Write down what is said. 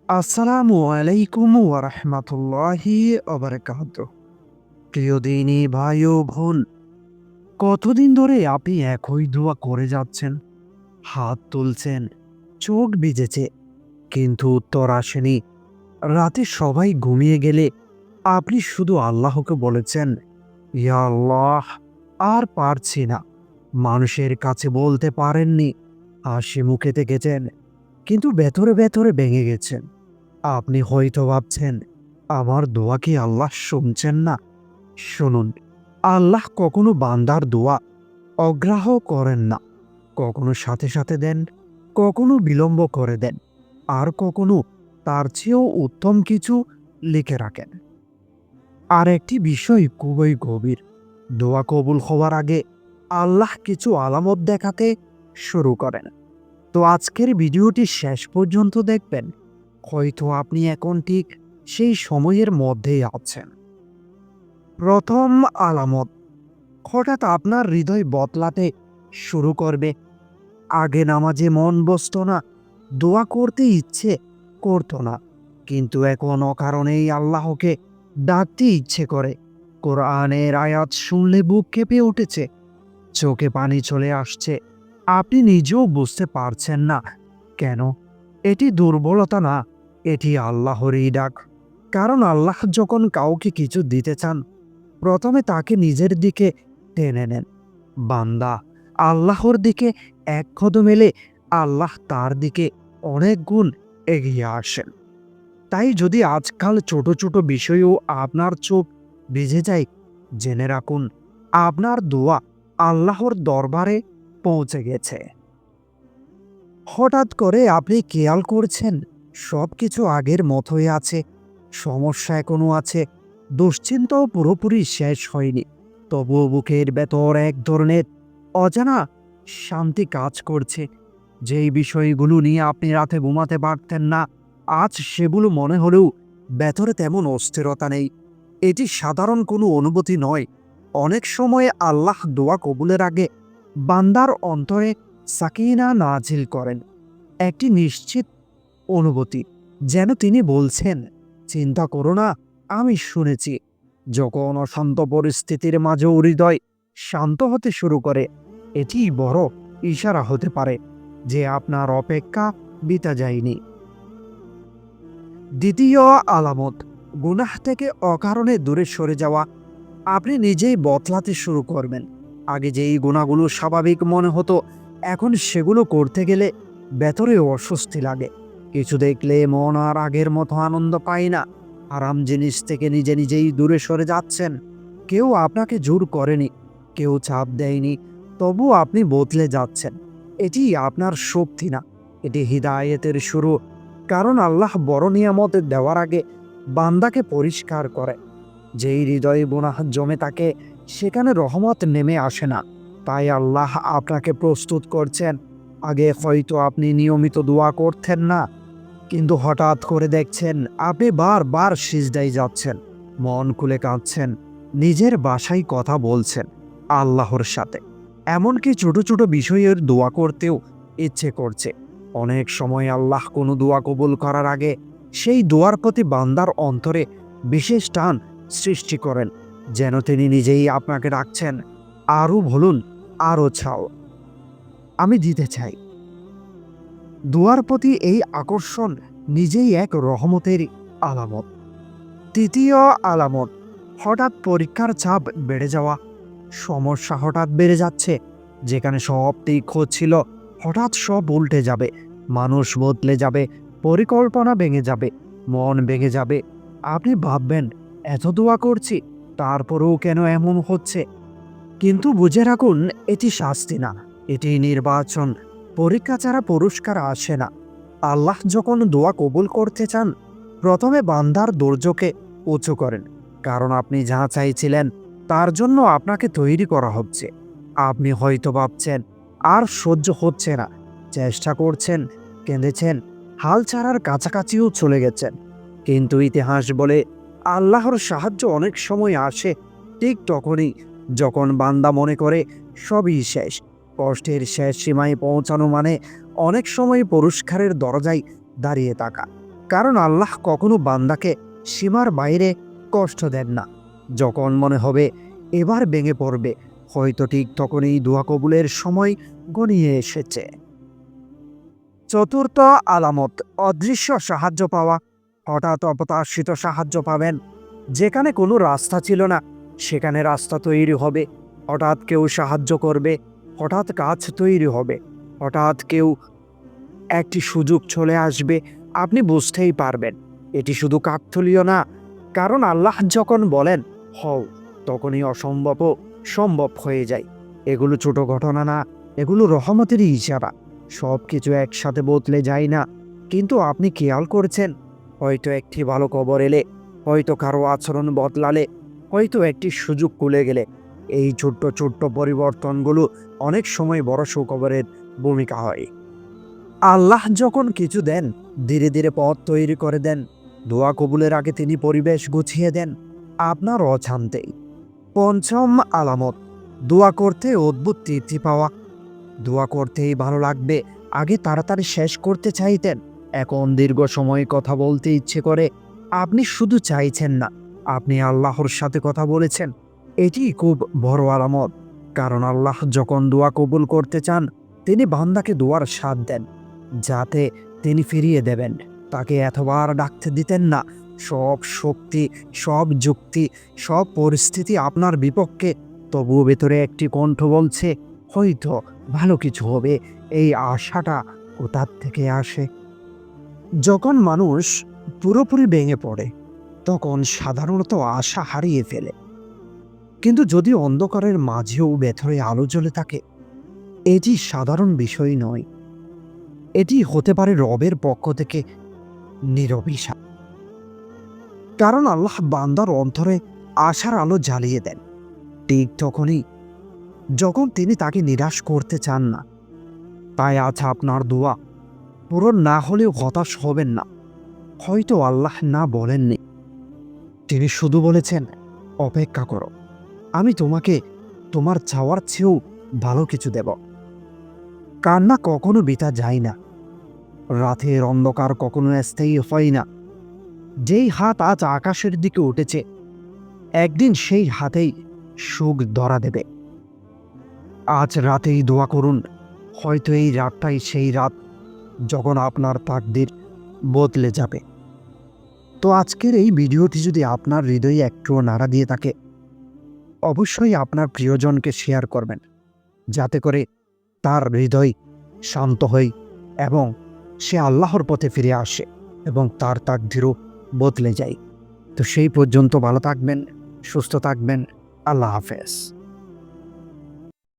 আসসালামু আলাইকুম ওয়া রাহমাতুল্লাহি ওয়া বারাকাতুহু। প্রিয় দিনী ভাই ও বোন, কতদিন ধরে আপনি একই দোয়া করে যাচ্ছেন, হাত তুলছেন, চোখ ভিজেছে, কিন্তু উত্তর আসেনি। রাতে সবাই ঘুমিয়ে গেলে আপনি শুধু আল্লাহকে বলেছেন, ইয়া আল্লাহ, আর পারছি না। মানুষের কাছে বলতে পারেননি, হাসি মুখে থেকেছেন, কিন্তু ভেতরে ভেতরে ভেঙে গেছেন। আপনি হয়তো ভাবছেন, আমার দোয়া কি আল্লাহ শুনছেন না? শুনুন, আল্লাহ কখনো বান্দার দোয়া অগ্রাহ্য করেন না। কখনো সাথে সাথে দেন, কখনো বিলম্ব করে দেন, আর কখনো তার চেয়েও উত্তম কিছু লিখে রাখেন। আর একটি বিষয় খুবই গভীর, দোয়া কবুল হওয়ার আগে আল্লাহ কিছু আলামত দেখাতে শুরু করেন। তো আজকের ভিডিওটি শেষ পর্যন্ত দেখবেন, হয়তো আপনি এখন ঠিক সেই সময়ের মধ্যেই আছেন। প্রথম আলামত, হঠাৎ আপনার হৃদয় বদলাতে শুরু করবে। আগে নামাজে মন বসতো না, দোয়া করতে ইচ্ছে করতো না, কিন্তু এখন অকারণেই আল্লাহকে ডাকতে ইচ্ছে করে। কোরআনের আয়াত শুনলে বুক কেঁপে উঠেছে, চোখে পানি চলে আসছে। আপনি নিজেও বুঝতে পারছেন না কেন। এটি দুর্বলতা না, এটি আল্লাহরই ডাক। কারণ আল্লাহ যখন কাউকে কিছু দিতে চান, প্রথমে তাকে নিজের দিকে টেনে নেন। বান্দা আল্লাহর দিকে এক কদম এলে আল্লাহ তার দিকে অনেক গুণ এগিয়ে আসেন। তাই যদি আজকাল ছোট ছোট বিষয়েও আপনার চোখ ভিজে যায়, জেনে রাখুন, আপনার দোয়া আল্লাহর দরবারে পৌঁছে গেছে। হঠাৎ করে আপনি খেয়াল করছেন সবকিছু আগের মতোই আছে, সমস্যা এখনো আছে, দুশ্চিন্তাও পুরোপুরি শেষ হয়নি, তবুও বুকের ভেতর এক ধরনের অজানা শান্তি কাজ করছে। যেই বিষয়গুলো নিয়ে আপনি রাতে ঘুমাতে পারতেন না, আজ সেগুলো মনে হলেও ভেতরে তেমন অস্থিরতা নেই। এটি সাধারণ কোনো অনুভূতি নয়। অনেক সময় আল্লাহ দোয়া কবুলের আগে বান্দার অন্তরে সাকিনা নাজিল করেন, একটি নিশ্চিত অনুভূতি, যেন তিনি বলছেন, চিন্তা করো না, আমি শুনেছি। যখন অশান্ত পরিস্থিতির মাঝেও হৃদয় শান্ত হতে শুরু করে, এটি বড় ইশারা হতে পারে যে আপনার অপেক্ষা বিতা যায়নি। দ্বিতীয় আলামত, গুনাহ থেকে অকারণে দূরে সরে যাওয়া। আপনি নিজেই বদলাতে শুরু করবেন। আগে যেই গুণাগুলো স্বাভাবিক মনে হতো, এখন সেগুলো করতে গেলে ভেতরে অস্বস্তি লাগে। কিছু দেখলে মন আর আগের মতো আনন্দ পায় না। আরাম জিনিস থেকে নিজে নিজেই দূরে সরে যাচ্ছেন। কেউ আপনাকে জোর করেনি, কেউ চাপ দেয়নি, তবু আপনি বদলে যাচ্ছেন। এটি আপনার শক্তি না, এটি হিদায়েতের শুরু। কারণ আল্লাহ বড় নিয়ামত দেওয়ার আগে বান্দাকে পরিষ্কার করে। যেই হৃদয়ে গুনাহ জমে থাকে, সেখানে রহমত নেমে আসে না। তাই আল্লাহ আপনাকে প্রস্তুত করছেন। আগে হয়তো আপনি নিয়মিত দোয়া করতেন না, কিন্তু হঠাৎ করে দেখছেন আপনি বারবার সিজদায় যাচ্ছেন, মন খুলে কাঁদছেন, নিজের বাসায় কথা বলছেন আল্লাহর সাথে। এমনকি ছোট ছোট বিষয়ের দোয়া করতেও ইচ্ছে করছে। অনেক সময় আল্লাহ কোনো দোয়া কবুল করার আগে সেই দোয়ার প্রতি বান্দার অন্তরে বিশেষ টান সৃষ্টি করেন, যেন তিনি নিজেই আপনাকে ডাকছেন, আরও বলুন, আরও চাও, আমি দিতে চাই। দোয়ার প্রতি এই আকর্ষণ নিজেই এক রহমতের আলামত। তৃতীয় আলামত, হঠাৎ পরীক্ষার চাপ বেড়ে যাওয়া। সমস্যা হঠাৎ বেড়ে যাচ্ছে, যেখানে সব ঠিক হচ্ছিল হঠাৎ সব উল্টে যাবে। মানুষ বদলে যাবে, পরিকল্পনা ভেঙে যাবে, মন ভেঙে যাবে। আপনি ভাববেন, এত দোয়া করছি, তারপরেও কেন এমন হচ্ছে? কিন্তু বুঝে রাখুন, এটি শাস্তি না, এটি নির্বাচন। পরীক্ষা ছাড়া পুরস্কার আসে না। আল্লাহ যখন দোয়া কবুল করতে চান, প্রথমে বান্দার ধৈর্যকে উঁচু করেন। কারণ আপনি যা চাইছিলেন তার জন্য আপনাকে তৈরি করা হচ্ছে। আপনি হয়তো ভাবছেন, আর সহ্য হচ্ছে না, চেষ্টা করছেন, কেঁদেছেন, হাল ছাড়ার কাছাকাছিও চলে গেছেন। কিন্তু ইতিহাস বলে আল্লাহর সাহায্য অনেক সময় আসে ঠিক তখনই, যখন বান্দা মনে করে সবই শেষ। কষ্টের শেষ সীমায় পৌঁছানো মানে অনেক সময় পুরস্কারের দরজায় দাঁড়িয়ে থাকা। কারণ আল্লাহ কখনো বান্দাকে সীমার বাইরে কষ্ট দেন না। যখন মনে হবে এবার ভেঙে পড়বে, হয়তো ঠিক তখনই দোয়া কবুলের সময় ঘনিয়ে এসেছে। চতুর্থ আলামত, অদৃশ্য সাহায্য পাওয়া। হঠাৎ অপ্রত্যাশিত সাহায্য পাবেন। যেখানে কোনো রাস্তা ছিল না, সেখানে রাস্তা তৈরি হবে। হঠাৎ কেউ সাহায্য করবে, হঠাৎ কাজ তৈরি হবে, হঠাৎ কেউ একটি সুযোগ চলে আসবে, আপনি বুঝতেই পারবেন এটি শুধু কাকতালীয় না। কারণ আল্লাহ যখন বলেন হও, তখনই অসম্ভবও সম্ভব হয়ে যায়। এগুলো ছোট ঘটনা না, এগুলো রহমতেরই ইশারা। সব কিছু একসাথে বদলে যায় না, কিন্তু আপনি খেয়াল করছেন, হয়তো একটি ভালো খবর এলে, হয়তো কারো আচরণ বদলালে, হয়তো একটি সুযোগ খুলে গেলে, এই ছোট্ট ছোট্ট পরিবর্তনগুলো অনেক সময় বড় সুখবরের ভূমিকা হয়। আল্লাহ যখন কিছু দেন, ধীরে ধীরে পথ তৈরি করে দেন। দোয়া কবুলের আগে তিনি পরিবেশ গুছিয়ে দেন আপনার অজান্তেই। পঞ্চম আলামত, দোয়া করতে অদ্ভুত তৃপ্তি পাওয়া। দোয়া করতেই ভালো লাগবে, আগে তাড়াতাড়ি শেষ করতে চাইতেন, এখন দীর্ঘ সময় কথা বলতে ইচ্ছে করে। আপনি শুধু চাইছেন না, আপনি আল্লাহর সাথে কথা বলেছেন। এটি খুব বড় আলামত, কারণ আল্লাহ যখন দোয়া কবুল করতে চান, তিনি বান্দাকে দোয়ার স্বাদ দেন, যাতে তিনি ফিরিয়ে দেবেন। তাকে এতবার ডাকতে দিতেন না। সব শক্তি, সব যুক্তি, সব পরিস্থিতি আপনার বিপক্ষে, তবুও ভেতরে একটি কণ্ঠ বলছে হয়তো ভালো কিছু হবে। এই আশাটা কোথার থেকে আসে? যখন মানুষ পুরোপুরি ভেঙে পড়ে, তখন সাধারণত আশা হারিয়ে ফেলে। কিন্তু যদি অন্ধকারের মাঝেও ভেতরে আলো জ্বলে থাকে, এটি সাধারণ বিষয় নয়। এটি হতে পারে রবের পক্ষ থেকে নীরব ইশারা। কারণ আল্লাহ বান্দার অন্তরে আশার আলো জ্বালিয়ে দেন ঠিক তখনই যখন তিনি তাকে নিরাশ করতে চান না। তাই আজ আপনার দোয়া পূরণ না হলেও হতাশ হবেন না। হয়তো আল্লাহ না বলেননি, তিনি শুধু বলেছেন অপেক্ষা করো, আমি তোমাকে তোমার চাওয়ার চেয়েও ভালো কিছু দেব। কান্না কখনো বৃথা যায় না, রাতের অন্ধকার কখনো স্থায়ী হয় না। যেই হাত আজ আকাশের দিকে উঠেছে, একদিন সেই হাতেই সুখ ধরা দেবে। আজ রাতেই দোয়া করুন, হয়তো এই রাতটাই সেই রাত যখন আপনার তাকদীর বদলে যাবে। তো আজকের এই ভিডিওটি যদি আপনার হৃদয়ে একটুও নাড়া দিয়ে থাকে, অবশ্যই আপনার প্রিয়জনকে শেয়ার করবেন, যাতে করে তার হৃদয় শান্ত হয় এবং সে আল্লাহর পথে ফিরে আসে এবং তার তাকদীরও বদলে যায়। তো সেই পর্যন্ত ভালো থাকবেন, সুস্থ থাকবেন। আল্লাহ হাফেজ।